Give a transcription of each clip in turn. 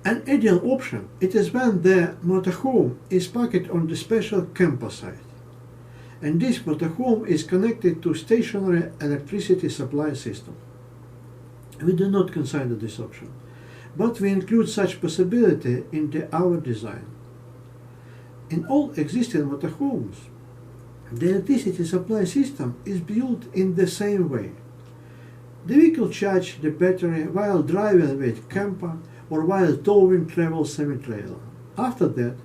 An ideal option it is when the motorhome is parked on the special camper site, and this motorhome is connected to stationary electricity supply system. We do not consider this option, but we include such possibility in our design. In all existing motorhomes, the electricity supply system is built in the same way. The vehicle charges the battery while driving with camper or while towing travel semi-trailer. After that,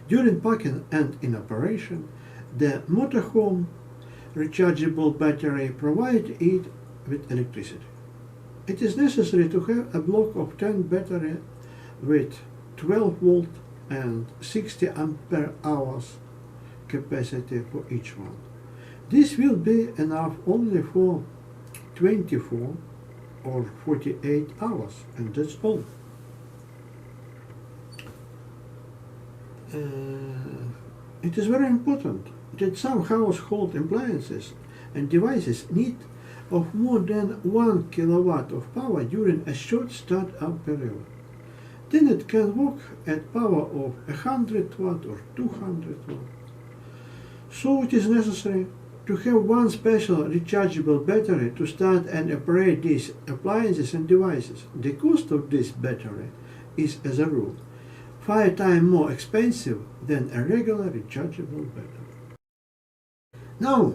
during parking and in operation, the motorhome rechargeable battery provides it with electricity. It is necessary to have a block of 10 battery with 12 volt and 60 ampere hours capacity for each one. This will be enough only for 24 or 48 hours, and that's all. It is very important that some household appliances and devices need of more than 1 kilowatt of power during a short start-up period. Then it can work at power of 100 watt or 200 watt. So it is necessary to have one special rechargeable battery to start and operate these appliances and devices. The cost of this battery is, as a rule, 5 times more expensive than a regular rechargeable battery. Now,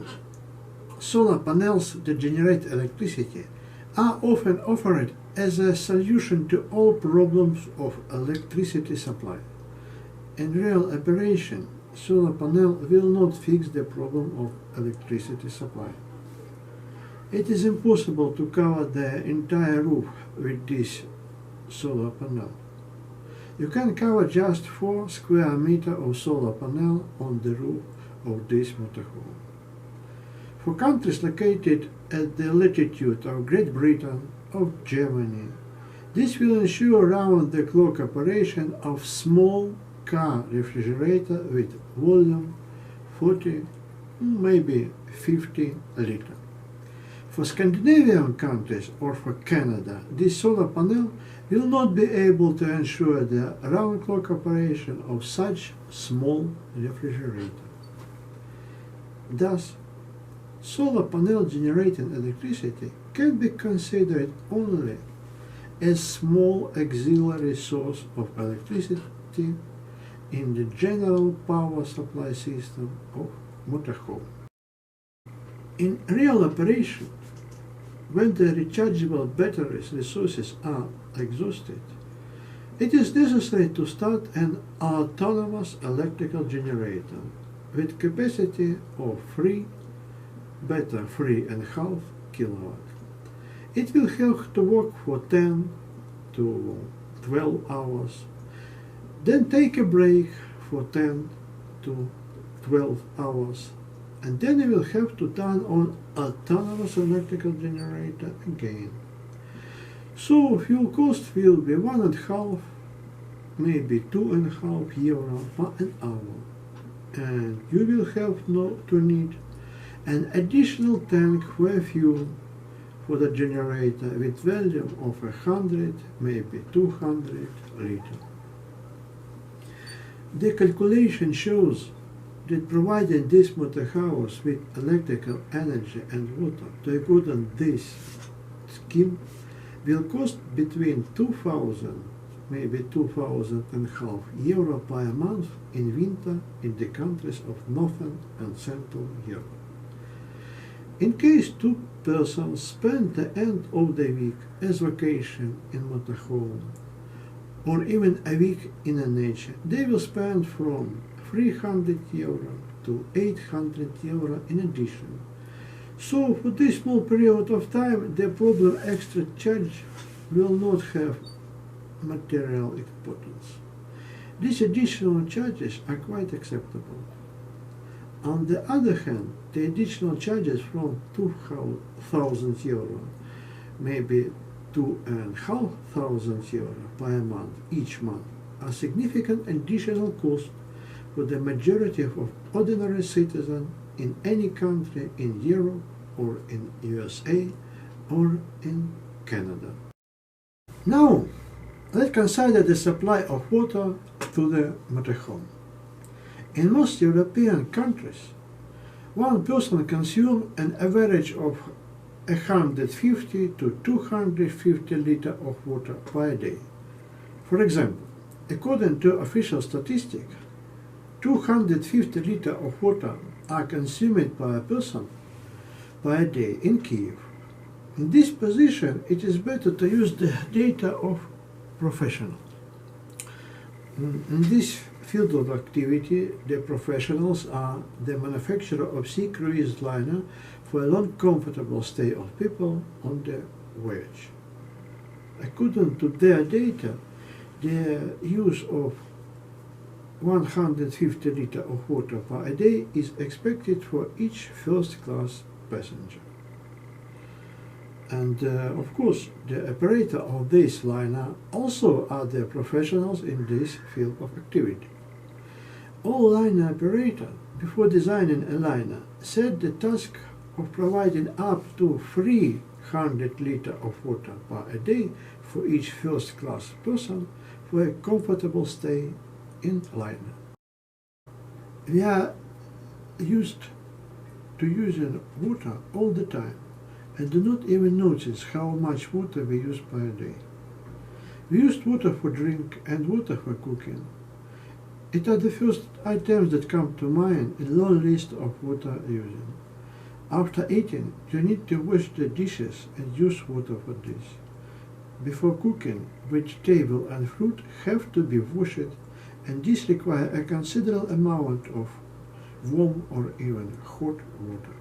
solar panels that generate electricity are often offered as a solution to all problems of electricity supply. In real operation, solar panel will not fix the problem of electricity supply. It is impossible to cover the entire roof with this solar panel. You can cover just 4 square meters of solar panel on the roof of this motorhome. For countries located at the latitude of Great Britain, of Germany, this will ensure round-the-clock operation of small car refrigerator with volume 40, maybe 50 liter. For Scandinavian countries or for Canada, this solar panel will not be able to ensure the round-clock operation of such small refrigerator. Thus, solar panel generating electricity can be considered only a small auxiliary source of electricity in the general power supply system of motorhome. In real operation, when the rechargeable batteries resources are exhausted, it is necessary to start an autonomous electrical generator with capacity of 3.5 kilowatt. It will have to work for 10 to 12 hours, then take a break for 10 to 12 hours, and then you will have to turn on autonomous electrical generator again. So fuel cost will be 1.5, maybe 2.5 euro per an hour, and you will have to need an additional tank for fuel for the generator with volume of 100, maybe 200 liters. The calculation shows that providing this motorhouse with electrical energy and water to accommodate this scheme will cost between 2,000, maybe 2,500 euro per month in winter in the countries of Northern and Central Europe. In case 2 persons spend the end of the week as vacation in motorhome, or even a week in a nature, they will spend from 300 euro to 800 euro in addition. So for this small period of time, the problem extra charge will not have material importance. These additional charges are quite acceptable. On the other hand, the additional charges from 2,000 euro, maybe 2,500 euro per month each month, are significant additional costs for the majority of ordinary citizens in any country in Europe or in USA or in Canada. Now, Let's consider the supply of water to the motorhome. In most European countries, one person consumes an average of 150 to 250 liters of water per day. For example, according to official statistics, 250 liters of water are consumed by a person per day in Kiev. In this position, it is better to use the data of professionals. In this field of activity, the professionals are the manufacturer of sea cruise liner for a long, comfortable stay of people on the voyage. According to their data, the use of 150 liters of water per day is expected for each first-class passenger. And of course, the operator of this liner also are the professionals in this field of activity. All liner operators, before designing a liner, set the task of providing up to 300 liters of water per day for each first-class person for a comfortable stay in liner. We are used to using water all the time and do not even notice how much water we use per day. We use water for drink and water for cooking. It are the first items that come to mind in a long list of water using. After eating, you need to wash the dishes and use water for this. Before cooking, vegetable and fruit have to be washed, and this requires a considerable amount of warm or even hot water.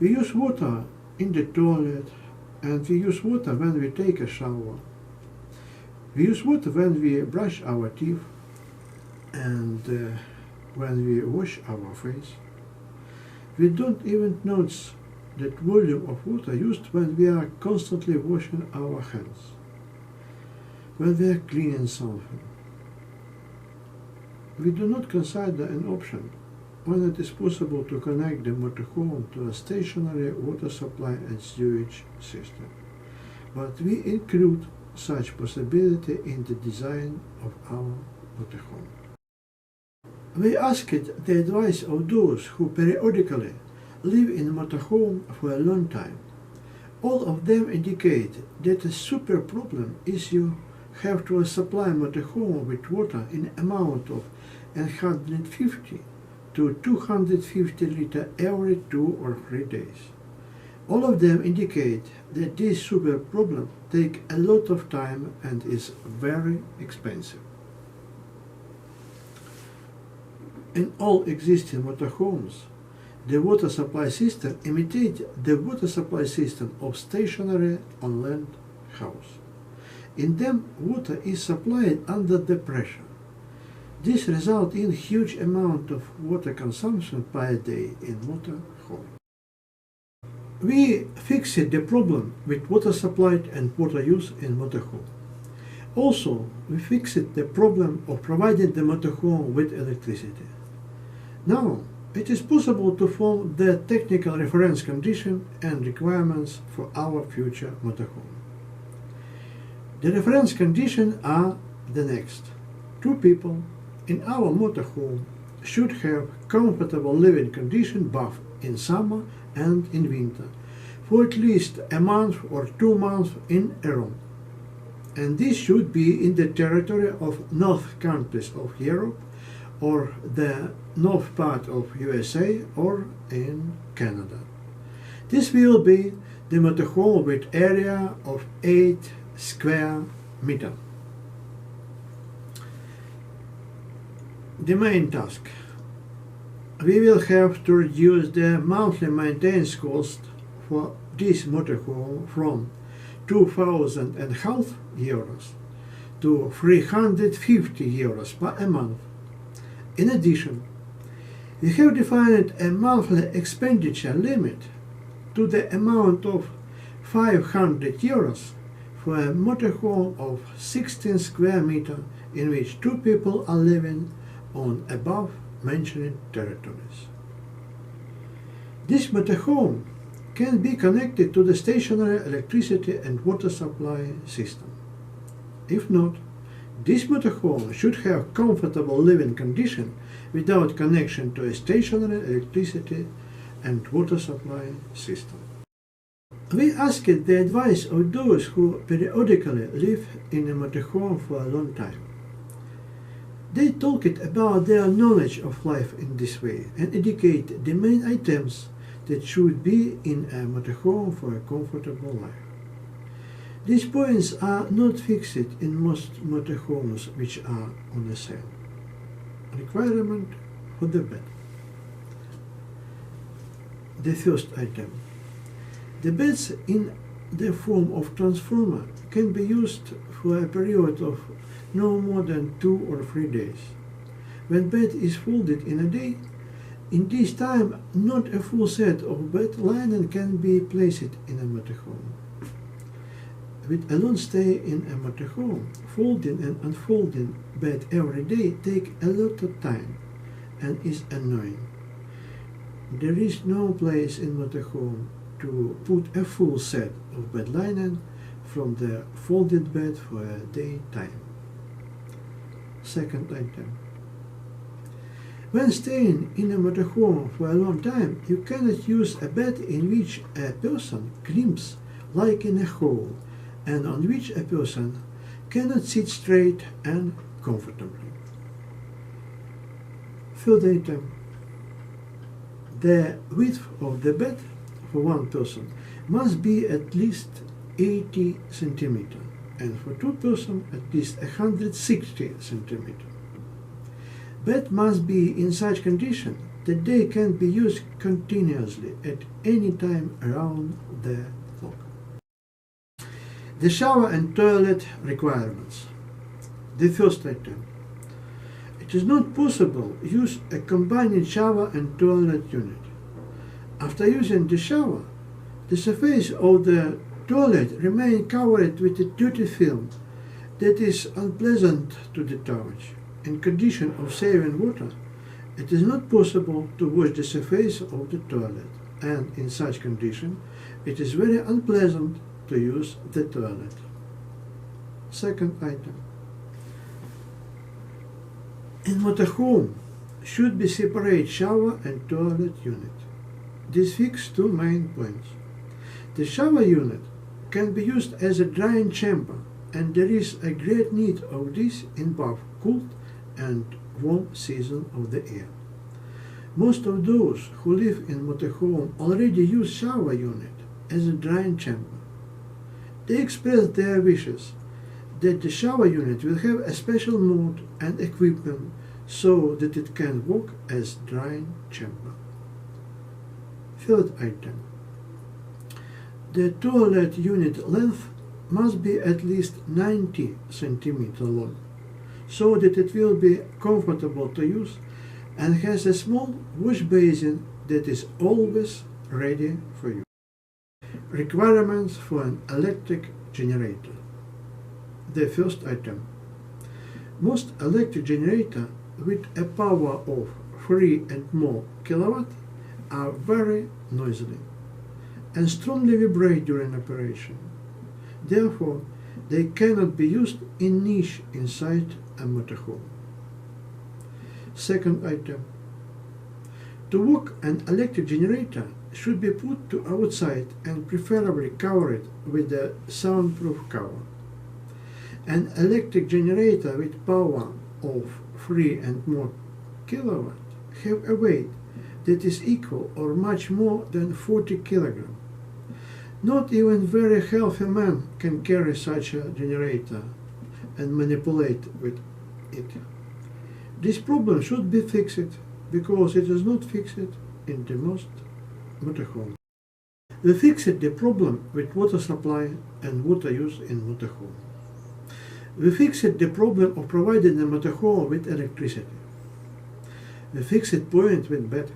We use water in the toilet, and we use water when we take a shower. We use water when we brush our teeth and when we wash our face. We don't even notice that volume of water used when we are constantly washing our hands, when we are cleaning something. We do not consider an option when it is possible to connect the motorhome to a stationary water supply and sewage system, but we include such possibility in the design of our motorhome. We asked the advice of those who periodically live in a motorhome for a long time. All of them indicate that a super problem is you have to supply motorhome with water in amount of 150 to 250 liters every 2 or 3 days. All of them indicate that this super problem takes a lot of time and is very expensive. In all existing motorhomes, the water supply system imitates the water supply system of stationary on-land house. In them, water is supplied under the pressure. This results in huge amount of water consumption per day in motorhome. We fixed the problem with water supply and water use in motorhome. Also, we fixed the problem of providing the motorhome with electricity. Now, it is possible to form the technical reference condition and requirements for our future motorhome. The reference conditions are the next. 2 people in our motorhome should have comfortable living condition both in summer and in winter for at least a month or 2 months in a room. And this should be in the territory of north countries of Europe or the north part of USA or in Canada. This will be the motorhome with area of 8 square meters. The main task. We will have to reduce the monthly maintenance cost for this motorhome from €2,500 to €350 per month. In addition, we have defined a monthly expenditure limit to the amount of €500 for a motorhome of 16 square meters in which 2 people are living on above mentioned territories. This motorhome can be connected to the stationary electricity and water supply system. If not, this motorhome should have comfortable living condition without connection to a stationary electricity and water supply system. We asked the advice of those who periodically live in a motorhome for a long time. They talked about their knowledge of life in this way and indicate the main items that should be in a motorhome for a comfortable life. These points are not fixed in most motorhomes which are on the sale. Requirement for the bed. The first item. The beds in the form of transformer can be used for a period of no more than 2 or 3 days. When bed is folded in a day, in this time not a full set of bed linen can be placed in a motorhome. With a long stay in a motorhome, folding and unfolding bed every day take a lot of time and is annoying. There is no place in motorhome to put a full set of bed linen from the folded bed for a daytime. Second item. When staying in a motorhome for a long time, you cannot use a bed in which a person crimps like in a hole and on which a person cannot sit straight and comfortably. Third item. The width of the bed for one person must be at least 80 centimeters and for two persons at least 160 centimeters. Bed must be in such condition that they can be used continuously at any time around the clock. The shower and toilet requirements. The first item. It is not possible to use a combined shower and toilet unit. After using the shower, the surface of the toilet remains covered with a dirty film that is unpleasant to the touch. In condition of saving water, it is not possible to wash the surface of the toilet, and in such condition, it is very unpleasant to use the toilet. Second item. In motorhome should be separate shower and toilet unit. This fixes two main points. The shower unit can be used as a drying chamber, and there is a great need of this in both cold and warm season of the year. Most of those who live in motorhome already use shower unit as a drying chamber. They express their wishes that the shower unit will have a special mode and equipment so that it can work as drying chamber. Third item. The toilet unit length must be at least 90 cm long, so that it will be comfortable to use and has a small wash basin that is always ready for you. Requirements for an electric generator. The first item. Most electric generators with a power of 3 and more kilowatt are very noisy and strongly vibrate during operation. Therefore, they cannot be used in niche inside a motorhome. Second item. To work an electric generator should be put to outside and preferably covered with a soundproof cover. An electric generator with power of 3 and more kilowatt have a weight that is equal or much more than 40 kilograms. Not even very healthy man can carry such a generator and manipulate with it. This problem should be fixed because it is not fixed in the most motorhome. We fixed the problem with water supply and water use in motorhome. We fixed the problem of providing the motorhome with electricity. We fixed point with bed.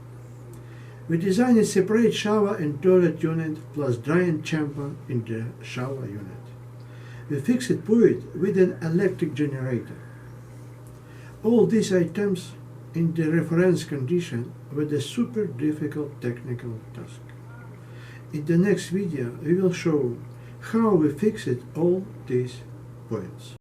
We designed a separate shower and toilet unit plus drying chamber in the shower unit. We fixed point with an electric generator. All these items in the reference condition were a super difficult technical task. In the next video we will show how we fixed all these points.